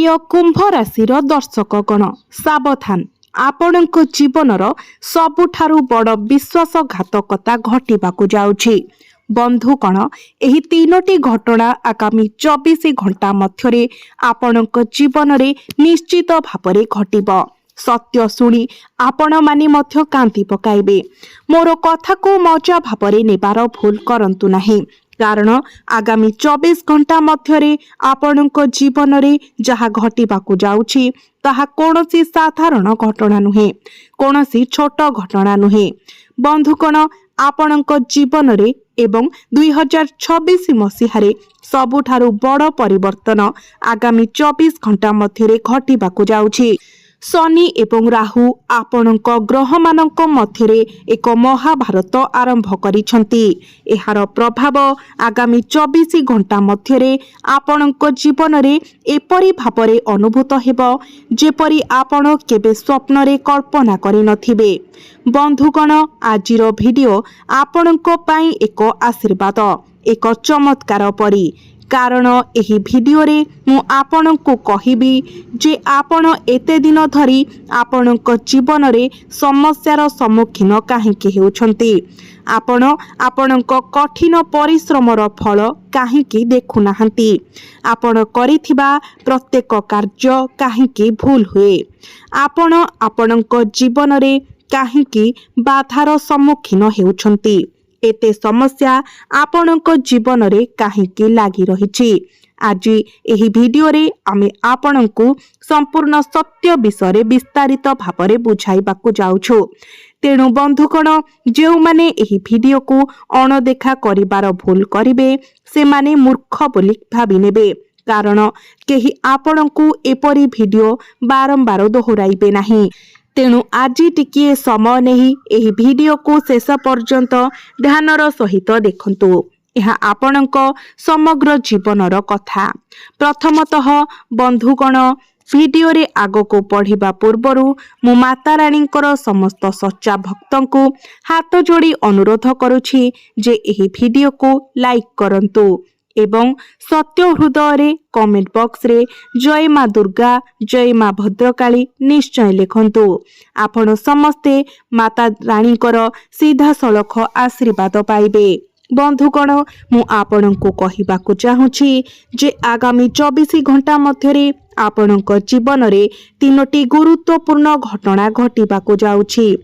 प्रिय कुंभ राशि दर्शकगण सावधान आपणक जीवनर सबुठारु बड़ विश्वासघातकता घटिबाकु जाउछि। बंधुगण एही तीनोटी घटना आगामी 24 घंटा मध्यरे आपणक जीवन रे निश्चित भावरे घटिब। सत्य शुणी आपण माने मध्य कांति पकाइबे। मोर कथा को मजा भावरे नेबार भूल करंतु नाही, कारण आगामी 24 घंटा मध्यरे आपणक जीवन रे जहा घटिबाकु जाउछि ताहा कोनोसी साधारण घटना नुहे, कोनोसी छोट घटना नुहे। बंधुगण आपणक जीवन रे एवं 2026 मसीहारे सबुठारु बड़ परिवर्तन आगामी 24 घंटा मध्यरे घटिबाकु जाउछि। शनि एवं राहु आपणक ग्रह मानक मध्यरे एक महाभारत आरंभ करिसंती। एहार प्रभाव आगामी 24 घंटा मध्यरे आपणक जीवन रे एपरि भावरे अनुभूत हेबो जेपरि आपण केबे स्वप्न रे कल्पना करि नथिबे। बंधुगण आजिर भिडियो आपणक पई एक आशीर्वाद, एक चमत्कार परि, कारण एही भिडियो रे मु आपणको कहिबी जे आपण एते दिन धरी आपणक जीवन रे समस्यार सम्मुखीन काहेकि हेउछंती, आपण आपणक कठिन परिश्रमर फल काहेकि देखु नाहंती, आपण करिथिबा प्रत्येक कार्य काहेकि भूल हुए, आपण आपणक जीवन रे काहेकि बाधार सम्मुखीन हेउछंती, एते समस्या आपणक जीवन रे काहेकि लागी रहिछि। आज एही भिडियो रे आमे आपणकु संपूर्ण सत्य विषय विस्तारित भावरे बुझाइबाकु जाउछु। तेणु बंधुगण जेउ माने एही भिडियो को अणदेखा करिबार भूल करिवे से माने मूर्ख बोली भाबी नेबे, कारण केही आपणकु एपरि भिडियो बारंबार दोहराइबे नाही। तेणु आज टिकिए समय नहीं एही भिडियो को शेष पर्यंत ध्यानर सहित देखंतु। यह आपणक समग्र जीवनर कथा। प्रथमतः बंधुगण भिडियो रे आगो को पढ़िबा पूर्वरु मु माता रानींकर समस्त सच्चा भक्तंकु हाथ जोड़ी अनुरोध करुछि जे एही भिडियो को लाइक करंतु एवं सत्य हृदय रे कमेंट बॉक्स रे जय माँ दुर्गा जय माँ भद्रकाली निश्चय लिखंतु। आपण समस्ते माता रानीकर सीधा सलख आशीर्वाद पाइबे। बंधुगण मु आपणको कहिबाकु चाहूछि जे आगामी 24 घंटा मध्यरे आपणक जीवन रे तीनोटी गुरुत्वपूर्ण घटना घटिबाकु जाउछि।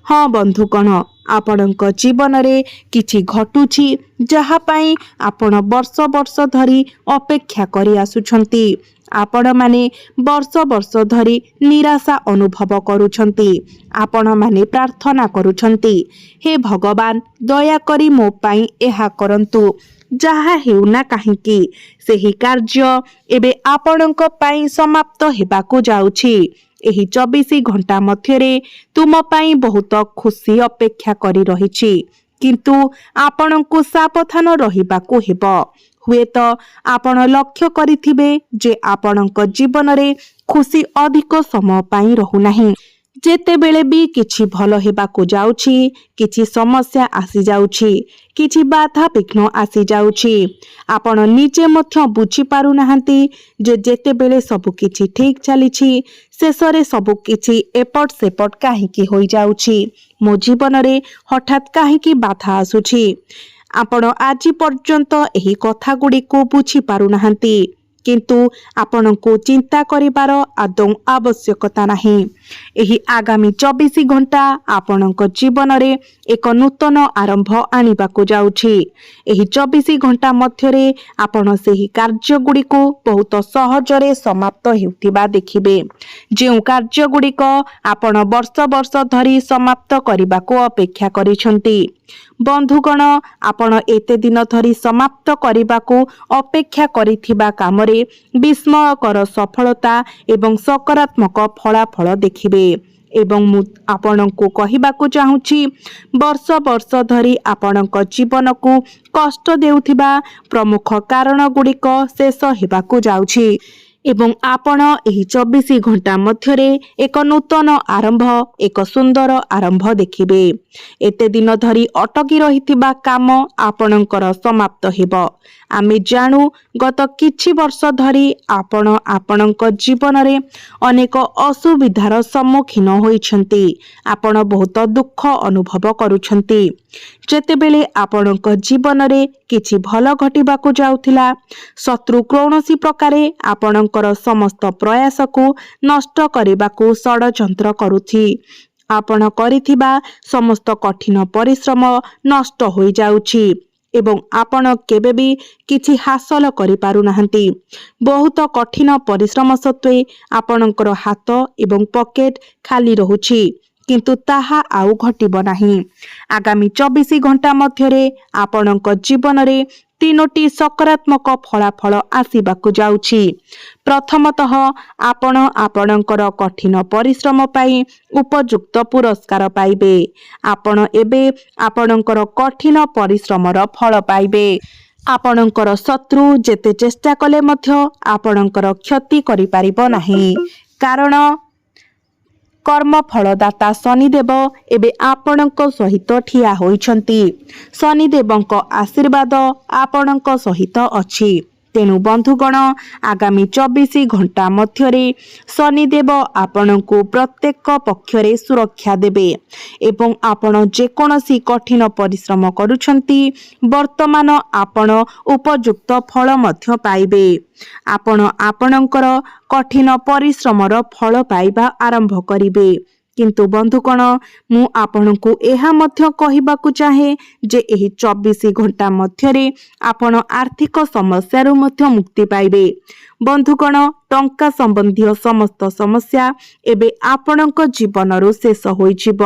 हाँ बंधुगण आपणक जीवन रे किछि घटुछि जहा पई आपण वर्ष वर्ष धरी अपेक्षा करि आसुछंती। आपण माने वर्ष वर्ष धरी निराशा अनुभव करुछंती। आपण माने प्रार्थना करुछंती, हे भगवान दया करी मो पई एहा करंतु, जहा हेउना काहेकि सेही कार्य एबे आपणक पई समाप्त हेबाकु जाउछि। एही 24 घंटा मध्यरे तुम पई बहुत खुशी अपेक्षा करी रहिछि, किंतु आपणको सावधान रहिबाकु हेबो। हुए तो आपण लक्ष्य करिथिबे जे आपणक जीवन रे खुशी अधिक समय पई रहु नाही। जेते बेले भी किछि भल हेबाकु जाउछि किछि समस्या आसी जाउछि, किछि बाधा विघ्न आसी जाउछि। आपण निजे मध्य बुझी पारु नाहंती जे जेते बेले सब किछि ठीक चलिछि शेषरे सब किछि एपट सेपट काहेकि होई जाउछि, मो जीवन रे हठात काहेकि बाधा आसुछि। आपण आज पर्यंत एही कथा गुडी को बुझी पारु नाहंती, किंतु आपनको चिंता करिबार आदौ आवश्यकता नाही। एही आगामी 24 घंटा आपणक जीवन रे एक नूतन आरंभ आनिबाकु जाउछि। एही 24 घंटा मध्यरे आपण सेही कार्य गुडी को बहुत सहजरे समाप्त हेउतिबा देखिबे, जेउ कार्य गुडी को आपण वर्ष वर्ष धरी समाप्त करिबाकु अपेक्षा करिसंती। बंधुगण आपण एते दिन धरी समाप्त करिबाकु अपेक्षा करिथिबा कामरे विस्मयकर सफलता एवं सकारात्मक फलाफल देखिबे। एवं मु आपणको कहिबाकु चाहूछि वर्ष वर्ष धरी आपणक जीवन को कष्ट देउथिबा प्रमुख कारण गुडिक शेष हेबाकु जाउछि। ଏବଂ ଆପଣ ଏହି 24 ଘଣ୍ଟା ମଧ୍ୟରେ ଏକ ନୂତନ ଆରମ୍ଭ, ଏକ ସୁନ୍ଦର ଆରମ୍ଭ ଦେଖିବେ। ଏତେ ଦିନ ଧରି ଅଟକି ରହିଥିବା କାମ ଆପଣଙ୍କର ସମାପ୍ତ ହେବ। ଆମେ ଜାଣୁ ଗତ କିଛି ବର୍ଷ ଧରି ଆପଣ ଆପଣଙ୍କ ଜୀବନରେ ଅନେକ ଅସୁବିଧାର ସମ୍ମୁଖୀନ ହୋଇଛନ୍ତି। ଆପଣ ବହୁତ ଦୁଃଖ ଅନୁଭବ କରୁଛନ୍ତି। ଯେତେବେଳେ ଆପଣଙ୍କ ଜୀବନରେ କିଛି ଭଲ ଘଟିବାକୁ ଯାଉଥିଲା, ଶତ୍ରୁ କୌଣସି ପ୍ରକାରେ ଆପଣଙ୍କର ସମସ୍ତ ପ୍ରୟାସକୁ ନଷ୍ଟ କରିବାକୁ ଷଡ଼ଯନ୍ତ୍ର କରୁଛି। ଆପଣ କରିଥିବା ସମସ୍ତ କଠିନ ପରିଶ୍ରମ ନଷ୍ଟ ହୋଇଯାଉଛି ଏବଂ ଆପଣ କେବେ ବି କିଛି ହାସଲ କରିପାରୁନାହାନ୍ତି। ବହୁତ କଠିନ ପରିଶ୍ରମ ସତ୍ତ୍ୱେ ଆପଣଙ୍କର ହାତ ଏବଂ ପକେଟ ଖାଲି ରହୁଛି, କିନ୍ତୁ ତାହା ଆଉ ଘଟିବ ନାହିଁ। ଆଗାମୀ 24 ଘଣ୍ଟା ମଧ୍ୟରେ ଆପଣଙ୍କ ଜୀବନରେ 3ଟି ସକାରାତ୍ମକ ଫଳାଫଳ ଆସିବାକୁ ଯାଉଛି। ପ୍ରଥମତଃ, ଆପଣ ଆପଣଙ୍କର କଠିନ ପରିଶ୍ରମ ପାଇଁ ଉପଯୁକ୍ତ ପୁରସ୍କାର ପାଇବେ। ଆପଣ ଏବେ ଆପଣଙ୍କର କଠିନ ପରିଶ୍ରମର ଫଳ ପାଇବେ। ଆପଣଙ୍କର ଶତ୍ରୁ ଯେତେ ଚେଷ୍ଟା କଲେ ମଧ୍ୟ ଆପଣଙ୍କର କ୍ଷତି କରିପାରିବ ନାହିଁ, କାରଣ କର୍ମଫଳଦାତା ଶନିଦେବ ଏବେ ଆପଣଙ୍କ ସହିତ ଠିଆ ହୋଇଛନ୍ତି। ଶନିଦେବଙ୍କ ଆଶୀର୍ବାଦ ଆପଣଙ୍କ ସହିତ ଅଛି। ତେଣୁ ବନ୍ଧୁଗଣ, ଆଗାମୀ 24 ଘଣ୍ଟା ମଧ୍ୟରେ ଶନିଦେବ ଆପଣଙ୍କୁ ପ୍ରତ୍ୟେକ ପକ୍ଷରେ ସୁରକ୍ଷା ଦେବେ ଏବଂ ଆପଣ ଯେକୌଣସି କଠିନ ପରିଶ୍ରମ କରୁଛନ୍ତି, ବର୍ତ୍ତମାନ ଆପଣ ଉପଯୁକ୍ତ ଫଳ ମଧ୍ୟ ପାଇବେ। ଆପଣ ଆପଣଙ୍କର କଠିନ ପରିଶ୍ରମର ଫଳ ପାଇବା ଆରମ୍ଭ କରିବେ। କିନ୍ତୁ ବନ୍ଧୁଗଣ, ମୁଁ ଆପଣଙ୍କୁ ଏହା ମଧ୍ୟ କହିବାକୁ ଚାହେଁ ଯେ ଏହି 24 ଘଣ୍ଟା ମଧ୍ୟରେ ଆପଣ ଆର୍ଥିକ ସମସ୍ୟାରୁ ମଧ୍ୟ ମୁକ୍ତି ପାଇବେ। ବନ୍ଧୁଗଣ, ଟଙ୍କା ସମ୍ବନ୍ଧୀୟ ସମସ୍ତ ସମସ୍ୟା ଏବେ ଆପଣଙ୍କ ଜୀବନରୁ ଶେଷ ହୋଇଯିବ।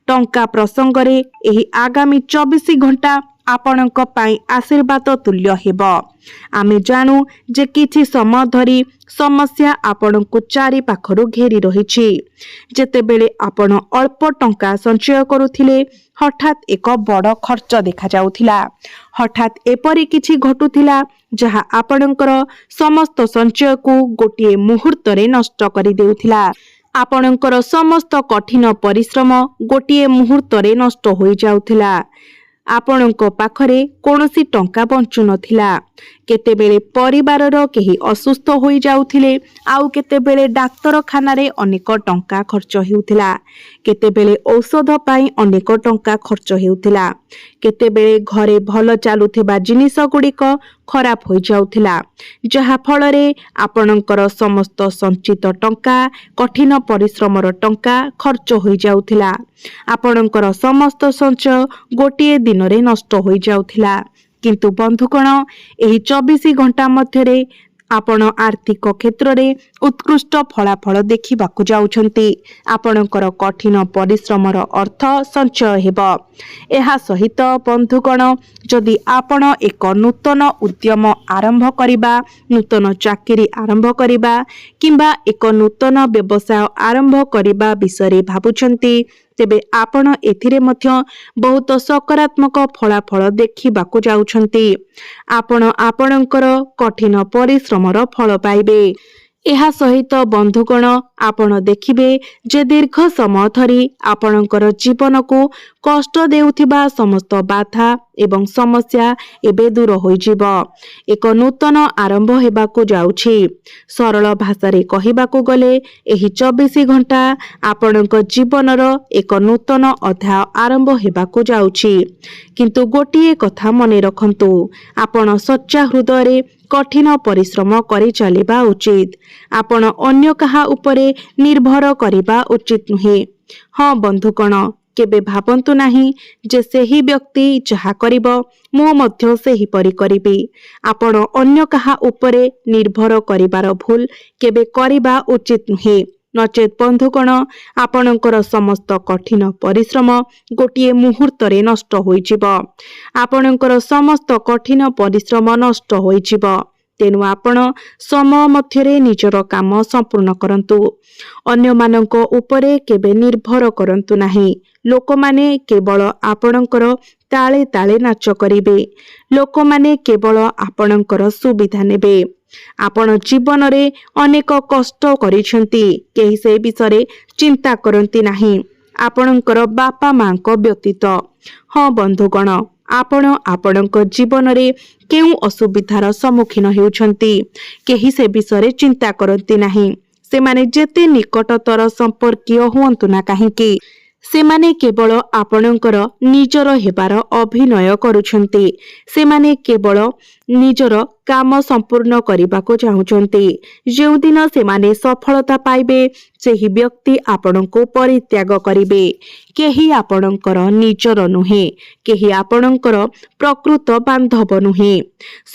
ଟଙ୍କା ପ୍ରସଙ୍ଗରେ ଏହି ଆଗାମୀ 24 ଘଣ୍ଟା ଆପଣଙ୍କ ପାଇଁ ଆଶୀର୍ବାଦ ତୁଲ୍ୟ ହେବ। ଆମେ ଜାଣୁ ଯେ କିଛି ସମୟ ଧରି ସମସ୍ୟା ଆପଣଙ୍କୁ ଚାରି ପାଖରୁ ଘେରି ରହିଛି। ଯେତେବେଳେ ଆପଣ ଅଳ୍ପ ଟଙ୍କା ସଞ୍ଚୟ କରୁଥିଲେ, ହଠାତ୍ ଏକ ବଡ଼ ଖର୍ଚ୍ଚ ଦେଖାଯାଉଥିଲା। ହଠାତ୍ ଏପରି କିଛି ଘଟୁଥିଲା ଯାହା ଆପଣଙ୍କର ସମସ୍ତ ସଞ୍ଚୟକୁ ଗୋଟିଏ ମୁହୂର୍ତ୍ତରେ ନଷ୍ଟ କରିଦେଉଥିଲା। ଆପଣଙ୍କର ସମସ୍ତ କଠିନ ପରିଶ୍ରମ ଗୋଟିଏ ମୁହୂର୍ତ୍ତରେ ନଷ୍ଟ ହୋଇଯାଉଥିଲା। ଆପଣଙ୍କ ପାଖରେ କୌଣସି ଟଙ୍କା ବଞ୍ଚୁନଥିଲା। କେତେବେଳେ ପରିବାରର କେହି ଅସୁସ୍ଥ ହୋଇଯାଉଥିଲେ, ଆଉ କେତେବେଳେ ଡାକ୍ତରଖାନାରେ ଅନେକ ଟଙ୍କା ଖର୍ଚ୍ଚ ହେଉଥିଲା। କେତେବେଳେ ଔଷଧ ପାଇଁ ଅନେକ ଟଙ୍କା ଖର୍ଚ୍ଚ ହେଉଥିଲା। କେତେବେଳେ ଘରେ ଭଲ ଚାଲୁଥିବା ଜିନିଷ ଗୁଡ଼ିକ ଖରାପ ହୋଇଯାଉଥିଲା, ଯାହା ଫଳରେ ଆପଣଙ୍କର ସମସ୍ତ ସଞ୍ଚିତ ଟଙ୍କା, କଠିନ ପରିଶ୍ରମର ଟଙ୍କା ଖର୍ଚ୍ଚ ହୋଇଯାଉଥିଲା। ଆପଣଙ୍କର ସମସ୍ତ ସଞ୍ଚୟ ଗୋଟିଏ ଦିନରେ ନଷ୍ଟ ହୋଇଯାଉଥିଲା। କିନ୍ତୁ ବନ୍ଧୁଗଣ, ଏହି 24 ଘଣ୍ଟା ମଧ୍ୟରେ ଆପଣ ଆର୍ଥିକ କ୍ଷେତ୍ରରେ ଉତ୍କୃଷ୍ଟ ଫଳାଫଳ ଦେଖିବାକୁ ଯାଉଛନ୍ତି। ଆପଣଙ୍କର କଠିନ ପରିଶ୍ରମର ଅର୍ଥ ସଞ୍ଚୟ ହେବ। ଏହା ସହିତ ବନ୍ଧୁଗଣ, ଯଦି ଆପଣ ଏକ ନୂତନ ଉଦ୍ୟମ ଆରମ୍ଭ କରିବା, ନୂତନ ଚାକିରି ଆରମ୍ଭ କରିବା କିମ୍ବା ଏକ ନୂତନ ବ୍ୟବସାୟ ଆରମ୍ଭ କରିବା ବିଷୟରେ ଭାବୁଛନ୍ତି, ତେବେ ଆପଣ ଏଥିରେ ମଧ୍ୟ ବହୁତ ସକାରାତ୍ମକ ଫଳାଫଳ ଦେଖିବାକୁ ଯାଉଛନ୍ତି। ଆପଣ ଆପଣଙ୍କର କଠିନ ପରିଶ୍ରମର ଫଳ ପାଇବେ। ଏହା ସହିତ ବନ୍ଧୁଗଣ, ଆପଣ ଦେଖିବେ ଯେ ଦୀର୍ଘ ସମୟ ଧରି ଆପଣଙ୍କର ଜୀବନକୁ କଷ୍ଟ ଦେଉଥିବା ସମସ୍ତ ବାଧା ଏବଂ ସମସ୍ୟା ଏବେ ଦୂର ହୋଇଯିବ। ଏକ ନୂତନ ଆରମ୍ଭ ହେବାକୁ ଯାଉଛି। ସରଳ ଭାଷାରେ କହିବାକୁ ଗଲେ, ଏହି 24 ଘଣ୍ଟା ଆପଣଙ୍କ ଜୀବନର ଏକ ନୂତନ ଅଧ୍ୟାୟ ଆରମ୍ଭ ହେବାକୁ ଯାଉଛି। କିନ୍ତୁ ଗୋଟିଏ କଥା ମନେ ରଖନ୍ତୁ, ଆପଣ ସଚ୍ଚା ହୃଦୟରେ କଠିନ ପରିଶ୍ରମ କରି ଚାଲିବା ଉଚିତ। ଆପଣ ଅନ୍ୟ କାହା ଉପରେ ନିର୍ଭର କରିବା ଉଚିତ ନୁହେଁ। ହଁ ବନ୍ଧୁଗଣ, କେବେ ଭାବନ୍ତୁ ନାହିଁ ଯେ ସେହି ବ୍ୟକ୍ତି ଯାହା କରିବ ମୁଁ ମଧ୍ୟ ସେହିପରି କରିବି। ଆପଣ ଅନ୍ୟ କାହା ଉପରେ ନିର୍ଭର କରିବାର ଭୁଲ କେବେ କରିବା ଉଚିତ ନୁହେଁ। ନଚେତ୍ ବନ୍ଧୁଗଣ, ଆପଣଙ୍କର ସମସ୍ତ କଠିନ ପରିଶ୍ରମ ଗୋଟିଏ ମୁହୂର୍ତ୍ତରେ ନଷ୍ଟ ହୋଇଯିବ। ଆପଣଙ୍କର ସମସ୍ତ କଠିନ ପରିଶ୍ରମ ନଷ୍ଟ ହୋଇଯିବ। ତେଣୁ ଆପଣ ସମୟ ମଧ୍ୟରେ ନିଜର କାମ ସମ୍ପୂର୍ଣ୍ଣ କରନ୍ତୁ। ଅନ୍ୟମାନଙ୍କ ଉପରେ କେବେ ନିର୍ଭର କରନ୍ତୁ ନାହିଁ। ଲୋକମାନେ କେବଳ ଆପଣଙ୍କର ତାଳେ ତାଳେ ନାଚ କରିବେ। ଲୋକମାନେ କେବଳ ଆପଣଙ୍କର ସୁବିଧା ନେବେ। ଆପଣ ଜୀବନରେ ଅନେକ କଷ୍ଟ କରିଛନ୍ତି, କେହି ସେ ବିଷୟରେ ଚିନ୍ତା କରନ୍ତି ନାହିଁ, ଆପଣଙ୍କର ବାପା ମାଙ୍କ ବ୍ୟତୀତ। ହଁ ବନ୍ଧୁଗଣ, ଆପଣ ଆପଣଙ୍କ ଜୀବନରେ କେଉଁ ଅସୁବିଧାର ସମ୍ମୁଖୀନ ହେଉଛନ୍ତି, କେହି ସେ ବିଷୟରେ ଚିନ୍ତା କରନ୍ତି ନାହିଁ। ସେମାନେ ଯେତେ ନିକଟତର ସମ୍ପର୍କୀୟ ହୁଅନ୍ତୁ ନା କାହିଁକି, ସେମାନେ କେବଳ ଆପଣଙ୍କର ନିଜର ହେବାର ଅଭିନୟ କରୁଛନ୍ତି। ସେମାନେ କେବଳ ନିଜର କାମ ସମ୍ପୂର୍ଣ୍ଣ କରିବାକୁ ଚାହୁଁଛନ୍ତି। ଯେଉଁଦିନ ସେମାନେ ସଫଳତା ପାଇବେ, ସେହି ବ୍ୟକ୍ତି ଆପଣଙ୍କୁ ପରିତ୍ୟାଗ କରିବେ। କେହି ଆପଣଙ୍କର ନିଜର ନୁହେଁ, କେହି ଆପଣଙ୍କର ପ୍ରକୃତ ବାନ୍ଧବ ନୁହେଁ।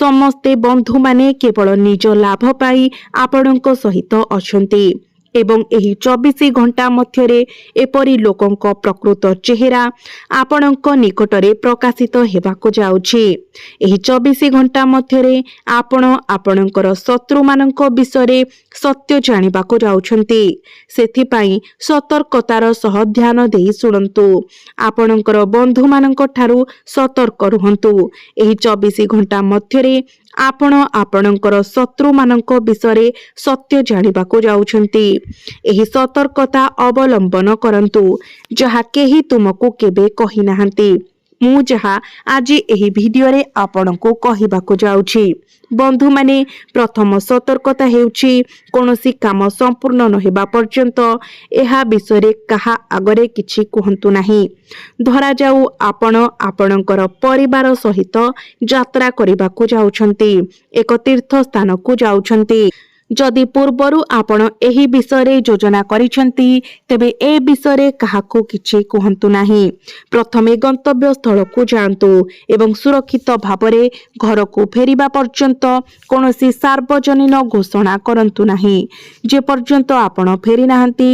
ସମସ୍ତେ ବନ୍ଧୁମାନେ କେବଳ ନିଜ ଲାଭ ପାଇଁ ଆପଣଙ୍କ ସହିତ ଅଛନ୍ତି। ଏବଂ ଏହି 24 ଘଣ୍ଟା ମଧ୍ୟରେ ଏପରି ଲୋକଙ୍କ ପ୍ରକୃତ ଚେହେରା ଆପଣଙ୍କ ନିକଟରେ ପ୍ରକାଶିତ ହେବାକୁ ଯାଉଛି। ଏହି 24 ଘଣ୍ଟା ମଧ୍ୟରେ ଆପଣ ଆପଣଙ୍କର ଶତ୍ରୁମାନଙ୍କ ବିଷୟରେ ସତ୍ୟ ଜାଣିବାକୁ ଯାଉଛନ୍ତି। ସେଥିପାଇଁ ସତର୍କତାର ସହ ଧ୍ୟାନ ଦେଇ ଶୁଣନ୍ତୁ। ଆପଣଙ୍କର ବନ୍ଧୁମାନଙ୍କ ଠାରୁ ସତର୍କ ରୁହନ୍ତୁ। ଏହି 24 ଘଣ୍ଟା ମଧ୍ୟରେ ଆପଣ ଆପଣଙ୍କର ଶତ୍ରୁମାନଙ୍କ ବିଷୟରେ ସତ୍ୟ ଜାଣିବାକୁ ଯାଉଛନ୍ତି। ଏହି ସତର୍କତା ଅବଲମ୍ବନ କରନ୍ତୁ, ଯାହା କେହି ତୁମକୁ କେବେ କହିନାହାନ୍ତି। ମୁଁ ଯାହା ଆଜି ଏହି ଭିଡିଓରେ ଆପଣଙ୍କୁ କହିବାକୁ ଯାଉଛି। ବନ୍ଧୁମାନେ, ପ୍ରଥମ ସତର୍କତା ହେଉଛି କୌଣସି କାମ ସମ୍ପୂର୍ଣ୍ଣ ନ ହେବା ପର୍ଯ୍ୟନ୍ତ ଏହା ବିଷୟରେ କାହା ଆଗରେ କିଛି କୁହନ୍ତୁ ନାହିଁ। ଧରାଯାଉ ଆପଣ ଆପଣଙ୍କର ପରିବାର ସହିତ ଯାତ୍ରା କରିବାକୁ ଯାଉଛନ୍ତି, ଏକ ତୀର୍ଥ ସ୍ଥାନକୁ ଯାଉଛନ୍ତି। ଯଦି ପୂର୍ବରୁ ଆପଣ ଏହି ବିଷୟରେ ଯୋଜନା କରିଛନ୍ତି, ତେବେ ଏ ବିଷୟରେ କାହାକୁ କିଛି କୁହନ୍ତୁ ନାହିଁ। ପ୍ରଥମେ ଗନ୍ତବ୍ୟ ସ୍ଥଳକୁ ଯାଆନ୍ତୁ ଏବଂ ସୁରକ୍ଷିତ ଭାବରେ ଘରକୁ ଫେରିବା ପର୍ଯ୍ୟନ୍ତ କୌଣସି ସାର୍ବଜନୀନ ଘୋଷଣା କରନ୍ତୁ ନାହିଁ। ଯେପର୍ଯ୍ୟନ୍ତ ଆପଣ ଫେରିନାହାନ୍ତି,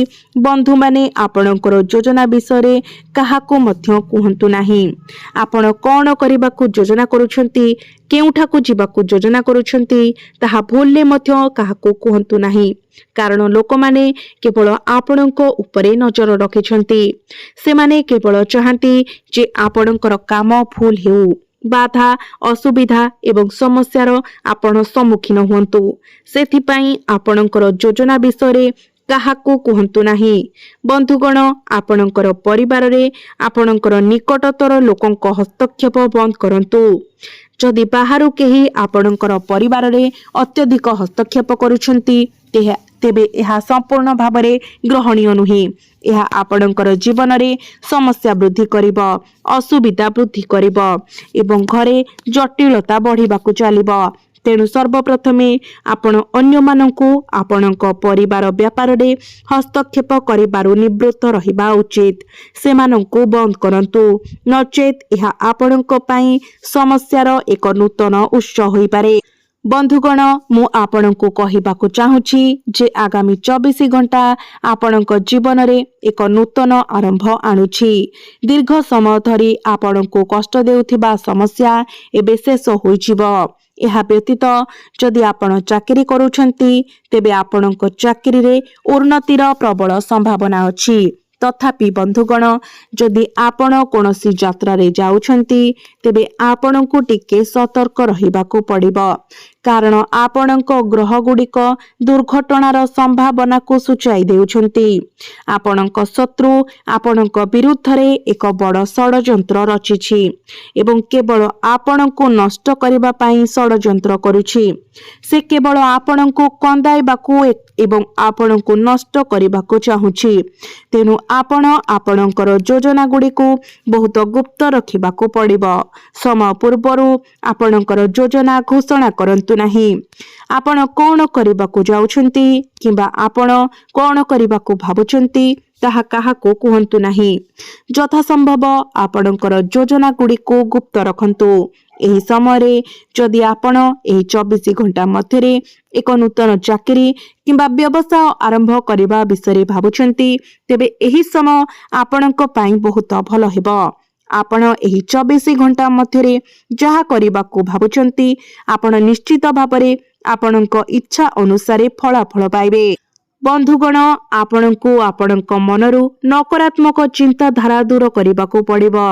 ବନ୍ଧୁମାନେ ଆପଣଙ୍କର ଯୋଜନା ବିଷୟରେ କାହାକୁ ମଧ୍ୟ କୁହନ୍ତୁ ନାହିଁ। ଆପଣ କ'ଣ କରିବାକୁ ଯୋଜନା କରୁଛନ୍ତି, କେଉଁଠାକୁ ଯିବାକୁ ଯୋଜନା କରୁଛନ୍ତି, ତାହା ଭୁଲରେ ମଧ୍ୟ କାହାକୁ କୁହନ୍ତୁ ନାହିଁ। କାରଣ ଲୋକମାନେ କେବଳ ଆପଣଙ୍କ ଉପରେ ନଜର ରଖିଛନ୍ତି। ସେମାନେ କେବଳ ଚାହାନ୍ତି ଯେ ଆପଣଙ୍କର କାମ ଭୁଲ ହେଉ, ବାଧା, ଅସୁବିଧା ଏବଂ ସମସ୍ୟାର ଆପଣ ସମ୍ମୁଖୀନ ହୁଅନ୍ତୁ। ସେଥିପାଇଁ ଆପଣଙ୍କର ଯୋଜନା ବିଷୟରେ କାହାକୁ କୁହନ୍ତୁ ନାହିଁ। ବନ୍ଧୁଗଣ, ଆପଣଙ୍କର ପରିବାରରେ ଆପଣଙ୍କର ନିକଟତର ଲୋକଙ୍କ ହସ୍ତକ୍ଷେପ ବନ୍ଦ କରନ୍ତୁ। ଯଦି ବାହାରୁ କେହି ଆପଣଙ୍କର ପରିବାରରେ ଅତ୍ୟଧିକ ହସ୍ତକ୍ଷେପ କରୁଛନ୍ତି, ତେବେ ଏହା ସମ୍ପୂର୍ଣ୍ଣ ଭାବରେ ଗ୍ରହଣୀୟ ନୁହେଁ। ଏହା ଆପଣଙ୍କର ଜୀବନରେ ସମସ୍ୟା ବୃଦ୍ଧି କରିବ, ଅସୁବିଧା ବୃଦ୍ଧି କରିବ ଏବଂ ଘରେ ଜଟିଳତା ବଢ଼ିବାକୁ ଚାଲିବ। ତେଣୁ ସର୍ବପ୍ରଥମେ ଆପଣ ଅନ୍ୟମାନଙ୍କୁ ଆପଣଙ୍କ ପରିବାର ବ୍ୟାପାରରେ ହସ୍ତକ୍ଷେପ କରିବାରୁ ନିବୃତ୍ତ ରହିବା ଉଚିତ। ସେମାନଙ୍କୁ ବନ୍ଦ କରନ୍ତୁ, ନଚେତ୍ ଏହା ଆପଣଙ୍କ ପାଇଁ ସମସ୍ୟାର ଏକ ନୂତନ ଉତ୍ସ ହୋଇପାରେ। ବନ୍ଧୁଗଣ, ମୁଁ ଆପଣଙ୍କୁ କହିବାକୁ ଚାହୁଁଛି ଯେ ଆଗାମୀ 24 ଘଣ୍ଟା ଆପଣଙ୍କ ଜୀବନରେ ଏକ ନୂତନ ଆରମ୍ଭ ଆଣୁଛି। ଦୀର୍ଘ ସମୟ ଧରି ଆପଣଙ୍କୁ କଷ୍ଟ ଦେଉଥିବା ସମସ୍ୟା ଏବେ ଶେଷ ହୋଇଯିବ। ଏହା ବ୍ୟତୀତ ଯଦି ଆପଣ ଚାକିରି କରୁଛନ୍ତି, ତେବେ ଆପଣଙ୍କ ଚାକିରିରେ ଉନ୍ନତିର ପ୍ରବଳ ସମ୍ଭାବନା ଅଛି। ତଥାପି ବନ୍ଧୁଗଣ, ଯଦି ଆପଣ କୌଣସି ଯାତ୍ରାରେ ଯାଉଛନ୍ତି, ତେବେ ଆପଣଙ୍କୁ ଟିକେ ସତର୍କ ରହିବାକୁ ପଡ଼ିବ। କାରଣ ଆପଣଙ୍କ ଗ୍ରହଗୁଡ଼ିକ ଦୁର୍ଘଟଣାର ସମ୍ଭାବନାକୁ ସୂଚାଇ ଦେଉଛନ୍ତି। ଆପଣଙ୍କ ଶତ୍ରୁ ଆପଣଙ୍କ ବିରୁଦ୍ଧରେ ଏକ ବଡ଼ ଷଡ଼ଯନ୍ତ୍ର ରଚିଛି ଏବଂ କେବଳ ଆପଣଙ୍କୁ ନଷ୍ଟ କରିବା ପାଇଁ ଷଡ଼ଯନ୍ତ୍ର କରୁଛି। ସେ କେବଳ ଆପଣଙ୍କୁ କନ୍ଦାଇବାକୁ ଏବଂ ଆପଣଙ୍କୁ ନଷ୍ଟ କରିବାକୁ ଚାହୁଁଛି। ତେଣୁ ଆପଣ ଆପଣଙ୍କର ଯୋଜନାଗୁଡ଼ିକୁ ବହୁତ ଗୁପ୍ତ ରଖିବାକୁ ପଡ଼ିବ। ସମୟ ପୂର୍ବରୁ ଆପଣଙ୍କର ଯୋଜନା ଘୋଷଣା କରନ୍ତୁ ନାହିଁ। ଆପଣ କ'ଣ କରିବାକୁ ଯାଉଛନ୍ତି କିମ୍ବା ଆପଣ କ'ଣ କରିବାକୁ ଭାବୁଛନ୍ତି, ତାହା କାହାକୁ କୁହନ୍ତୁ ନାହିଁ। ଯଥାସମ୍ଭବ ଆପଣଙ୍କର ଯୋଜନାଗୁଡ଼ିକୁ ଗୁପ୍ତ ରଖନ୍ତୁ। ଏହି ସମୟରେ ଯଦି ଆପଣ ଏହି 24 ଘଣ୍ଟା ମଧ୍ୟରେ ଏକ ନୂତନ ଚାକିରି କିମ୍ବା ବ୍ୟବସାୟ ଆରମ୍ଭ କରିବା ବିଷୟରେ ଭାବୁଛନ୍ତି, ତେବେ ଏହି ସମୟ ଆପଣଙ୍କ ପାଇଁ ବହୁତ ଭଲ ହେବ। ଆପଣ ଏହି 24 ଘଣ୍ଟା ମଧ୍ୟରେ ଯାହା କରିବାକୁ ଭାବୁଛନ୍ତି, ଆପଣ ନିଶ୍ଚିତ ଭାବରେ ଆପଣଙ୍କ ଇଚ୍ଛା ଅନୁସାରେ ଫଳାଫଳ ପାଇବେ। बंधुगण आपणको आपणक मनरु नकारात्मक चिंताधारा दूर करने पड़िबो।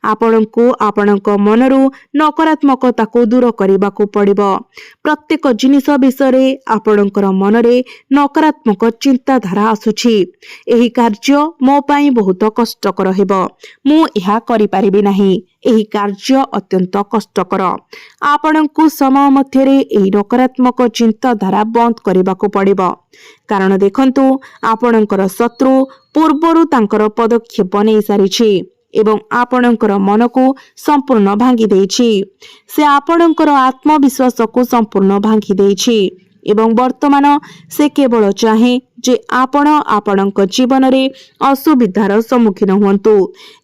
आपणको आपणक मनरु नकारात्मकता दूर करने पड़िबो। प्रत्येक जिनिस विषय आपणकर मनरे नकारात्मक चिंताधारा आसुछि। एही कार्य मो पई बहुत कष्टकर हेबो, मु एहा करि परिबि नाही, एही कार्य अत्यंत कष्टकर। आपणको समय मध्यरे एही नकारात्मक चिंताधारा बंद करने पड़िबो। कारण देखंतु आपणकर शत्रु पूर्वरु तांकर पदक्षेप नै सारिछि एवं आपणकर मन को संपूर्ण भांगी देछि। से आपणकर आत्मविश्वास को संपूर्ण भांगी देछि एवं वर्तमान से केवल चाहे जे आपण आपणक जीवन रे असुविधार सम्मुखीन हुंतु।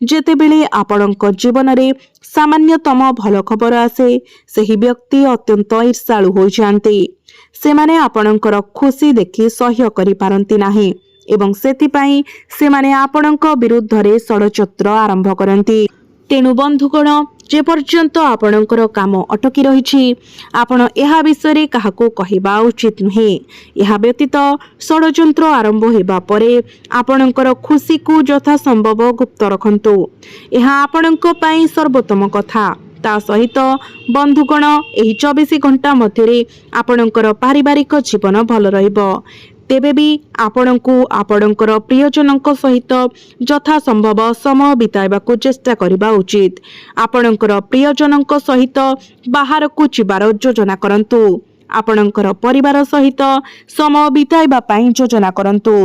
जेतेबेले आपणक जीवन रे सामान्यतम भल खबर आसे सही व्यक्ति अत्यंत ईर्षाळु होई जांती। सेमाने आपणकर खुशी देखि सह्य करि पारंती नाही एवं सेतिपाई सेमाने आपणक विरुद्ध रे षडयंत्र आरंभ करंती। तेणु बंधुगण जे पर्यंत आपणकर काम अटकी रही आपण एहा विषय काहाको कहिबा उचित नुहे। एहा व्यतीत षडयंत्र आरंभ हेबा परे आपणकर खुशी को यथा संभव गुप्त रखंतु। एहा आपणक पई सर्वोत्तम कथा। ता सहित बंधुगण एही 24 घंटा मध्यरे आपणकर पारिवारिक जीवन भल रहिबो। तेबे भी आपणको आपणकर प्रियजनक सहित यथा संभव समय बिताइबाकू चेष्टा करिबा उचित। आपणकर प्रियजनक सहित बाहर को जिबार योजना करंतु। आपणकर परिवार सहित समय बिताइबा पई योजना करंतु।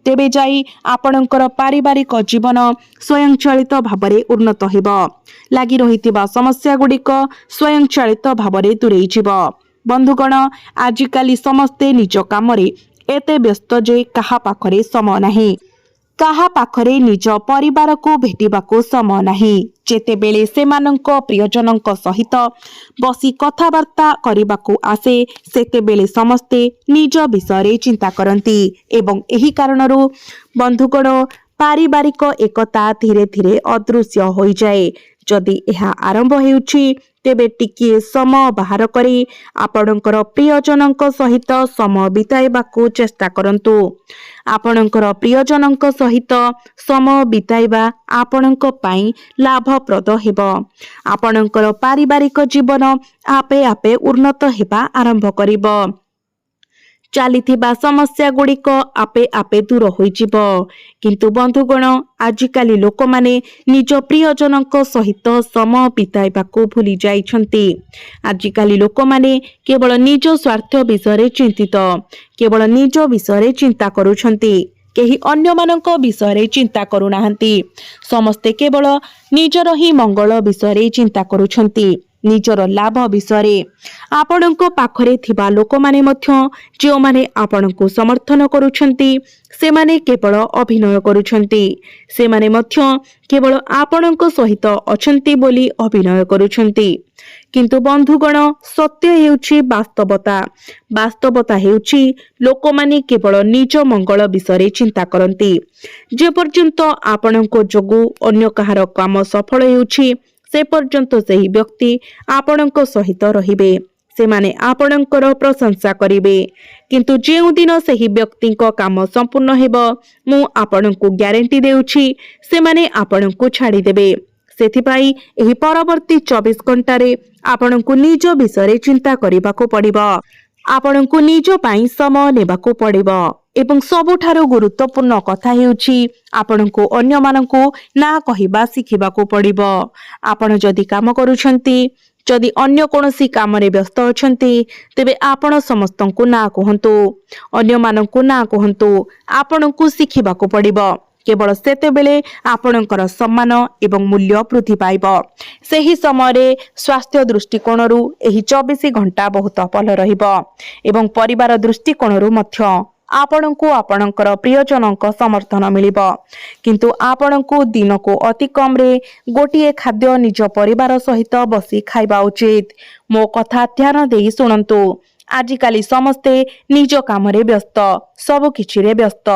तेबे जाई आपणकर पारिवारिक जीवन स्वयंचालित भावरे उन्नत हेबो। लागि रहितिबा समस्या गुडिक स्वयंचालित भावरे दूरेई जिवो। बंधुगण आजिकाली समस्ते निज कामरे एते व्यस्त जे कहा पाखरे समय नाही, कहा पाखरे निज परिवार को भेटिबाको समय नाही। जेतेबेले सेमानंक प्रियजनंक सहित बसी कथावार्ता करिबाको आसे सेतेबेले समस्ते निज विषय चिंता करंती एवं एही कारणरू बंधुगण पारिवारिक एकता धीरे धीरे अदृश्य होई जाए। जदि एहा आरंभ हेउछि तेबे टिके समय बाहर करी आपणकर प्रियजनक सहित समय बिताइबाकू चेष्टा करंतु। आपणकर प्रियजनक सहित समय बिताइबा आपणक पई लाभप्रद हेबो। आपणकर पारिवारिक जीवन आपे आपे उन्नत हेबा आरंभ करिबो। चालिथिबा समस्या गुड़िक आपे आपे दूर होई जिवो। किंतु बंधुगण आजिकाली लोक माने निज प्रियजनक सहित समय बिताइबाकू भूली जाइछंती। आजिकाली लोक माने केवल निज स्वार्थ विषय चिंतित, केवल निज विषय चिंता करूछंती, केही अन्य मानक विषय चिंता करूनाहंती। समस्ते केवल निजर ही मंगल विषय चिंता करूछंती, निजर लाभ विषय। आपणको पाखरे थिबा लोक माने मध्य जे माने आपणको समर्थन करूछंती सेमाने केवल अभिनय करूछंती। सेमाने मध्य केवल आपणको सहित अछंती बोली अभिनय करूछंती। किंतु बंधुगण सत्य हेउछि वास्तवता। वास्तवता हेउछि लोकमाने केवल निज मंगल विषय चिंता करंती। जे पर्यंत आपणको जोगु अन्य कहार काम सफल हेउछि से पर्यंत सही व्यक्ति आपणको सहित रहिबे, सेमाने आपणकर प्रशंसा करिबे। किंतु जेउ दिन सही व्यक्ति को काम संपूर्ण हेबो मु आपणको ग्यारंटी देउछि सेमाने आपणको छाड़ी देबे। सेथिपाई एही परवर्ती 24 घंटा रे आपणको निज विषय चिंता करिबाको पड़िबो। आपणको निज पाई समय नेबाको पड़िबो एवं सबुठारो गुरुत्वपूर्ण कथा हेउछि आपणको अन्य माननको ना कहिबा सिखिबाको पड़िबो। आपण जदि काम करूछंती, जदि अन्य कोनोसी काम रे व्यस्त अछंती तेबे आपण समस्तंको ना कहंतु, अन्य माननको ना कहंतु। आपणको सिखिबाको पड़िबो। केवल सेतेबेले आपणकर सम्मान एवं मूल्य वृद्धि पाइबो। सेही समय स्वास्थ्य दृष्टिकोणरू एही 24 घंटा बहुत भल रहिबो एवं परिवार दृष्टिकोणरू मध्य आपणको आपणकर प्रियजनक समर्थन मिलिबो। किंतु आपणको दिन को अति कम रे गोटिए खाद्य निज परिवार सहित बसी खाइबा उचित। मो कथा ध्यान देई सुनंतु। आजिकाली समस्ते निज काम रे व्यस्त, सब किछि रे व्यस्त,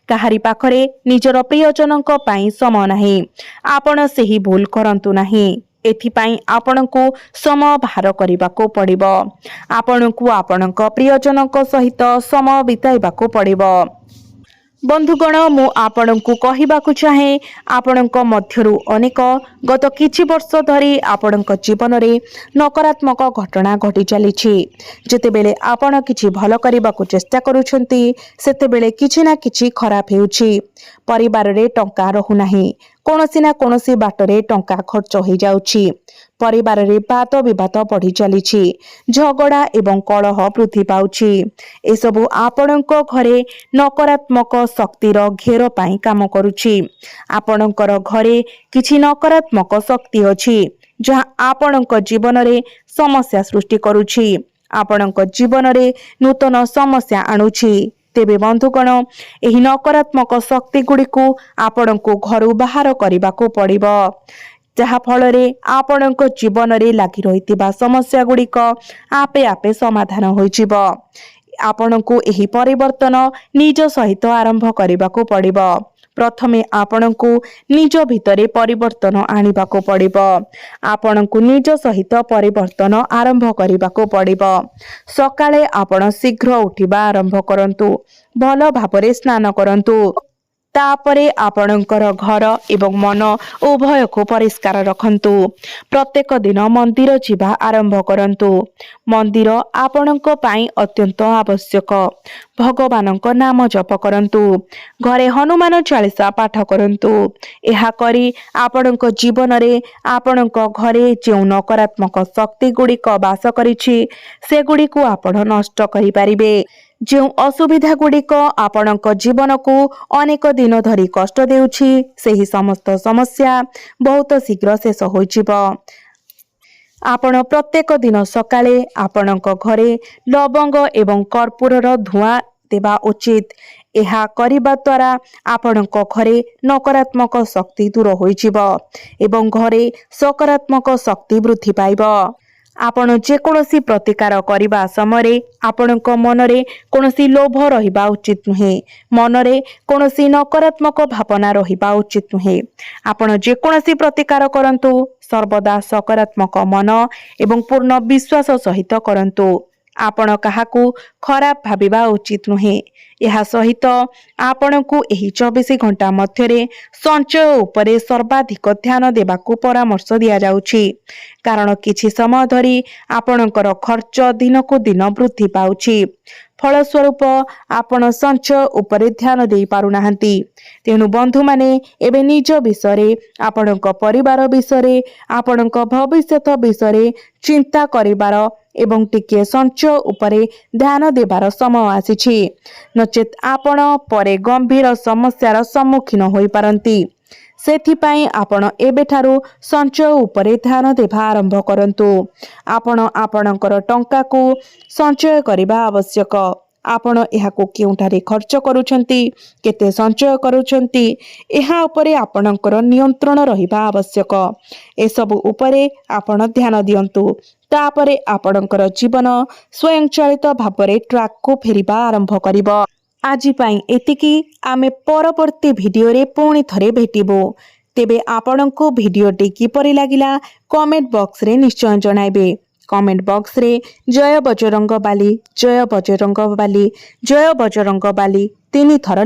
काहारी पाखरे निजर प्रियजनक पई समय नाही। आपण सेही भूल करंतु नाही। एथिपाई आपणको समय बाहर करबाको पड़िबो। आपणको आपणक प्रियजनक सहित समय बिताइबाको पड़िबो। बंधुगण मु आपणको कहिबाकु चाहे आपणक मध्यरु अनेक गत किछि वर्ष धरी आपणक जीवन रे नकारात्मक घटना घटी चलीछि। जेतेबेले आपण किछि भलो करबाकु चेष्टा करूछंती सेतेबेले किछि ना किछि खराब हेउछि। परिवार रे टंका रहु नाही, कोनोसी ना कोनोसी बाटरे टंका खर्च हो जाउछि। परिवार रे बात विवाद बढ़ी चलीछि, झगड़ा एवं कलह वृद्धि पाउछि। एसबु आपणक घरे नकारात्मक शक्तिर घेर पाई काम करुछि। आपणकर घरे किछि नकारात्मक शक्ति अछि जहा आपणक जीवन रे समस्या सृष्टि करुछि, आपणक जीवन रे नूतन समस्या आणुछि। तेबे बंधुगण एही नकारात्मक शक्ति गुड़िकु आपणको घरु बाहर करबाको पड़िबो, जहा फलरे आपणक जीवन रे लागि रहितिबा समस्या गुड़िक आपे आपे समाधान होइजिबो। आपणको एही परिवर्तन निज सहित आरंभ करबाको पड़िबो। प्रथमे आपणको निज भितरे परिवर्तन आनिबाको पड़िबो। आपणको निज सहित परिवर्तन आरंभ करबाको पड़िबो। सकाळे आपण शीघ्र उठिबा आरंभ करंतु, भलो भाबरे स्नान करंतु। तापरे आपणकर घर एवं मन उभय को परिष्कार रखंतु। प्रत्येक दिन मंदिर जिबा आरंभ करंतु। मंदिर आपणक पाई अत्यंत आवश्यक। भगवानक नाम जप करंतु। घरे हनुमान चालीसा पाठ करंतु। एहा करी आपणक जीवन रे आपणक घरे जे नकारात्मक शक्ति गुड़िक वास करिछि से गुड़िक आपण नष्ट करि परिबे। जो असुविधा गुड़िक आपणक जीवन को अनेक दिन धरी कष्ट देउछि सेही समस्त समस्या बहुत शीघ्र शेष होइजिबो। आपण प्रत्येक दिन सकाळे आपणक घरे लवंग एवं कर्पूरर धुआं देबा उचित। एहा करिबा द्वारा आपणक घरे नकारात्मक शक्ति दूर होइजिबो एवं घरे सकारात्मक शक्ति वृद्धि पाइबो। आपण जेकोसी प्रतिकार करबा समय आपणक मनरे कोनोसी लोभ रहिबा उचित नुहे, मनरे कोनोसी नकारात्मक भावना रहिबा उचित नुहे। आपण जेकोसी प्रतिकार करंतु सर्वदा सकारात्मक मन एवं पूर्ण विश्वास सहित करंतु। आपण काहाकू खराब भाबिबा उचित नुहे। यह सहित आपणकू एही 24 घंटा मध्यरे संचय उपरे सर्वाधिक ध्यान देबाकू परामर्श दिया जाउछि, कारण किछि समय धरी आपणकर खर्च दिनकू दिन वृद्धि पाउछि। फलस्वरूप आपण संचय उपरे ध्यान देई पारुनाहांती। तेणु बंधु माने एबे निज विषय, आपणक परिवार विषय, आपणक भविष्यत विषय चिंता करिबार एवं टिके संचय उपरे ध्यान देबार समय आसीछि। नचेत आपण परे गंभीर समस्यार सम्मुखीन होई पारंती। सेथिपाई आपण एबेठारु संचय उपरे ध्यान देबा आरंभ करंतु। आपण आपणकर टंका को संचय करिबा आवश्यक। आपण एहाको केउठारे खर्च करूछंती, केते संचय करूछंती, एहा उपरे आपणकर नियंत्रण रहिबा आवश्यक। एसबु उपरे आपण ध्यान दियंतु। तापरे आपणकर जीवन स्वयंचालित भाबरे ट्रैक को फेरिबा आरंभ करिबो। आजि पाई एतिकी। आमे परवर्ती भिडियो रे पुणी थरे भेटिबो। तेबे आपणको भिडियोटी किपरि लागिला कमेंट बॉक्स रे निश्चय जणाइबे। कमेंट बॉक्स रे जय बजरंग बाली, जय बजरंग बाली, जय बजरंग बाली 3 थर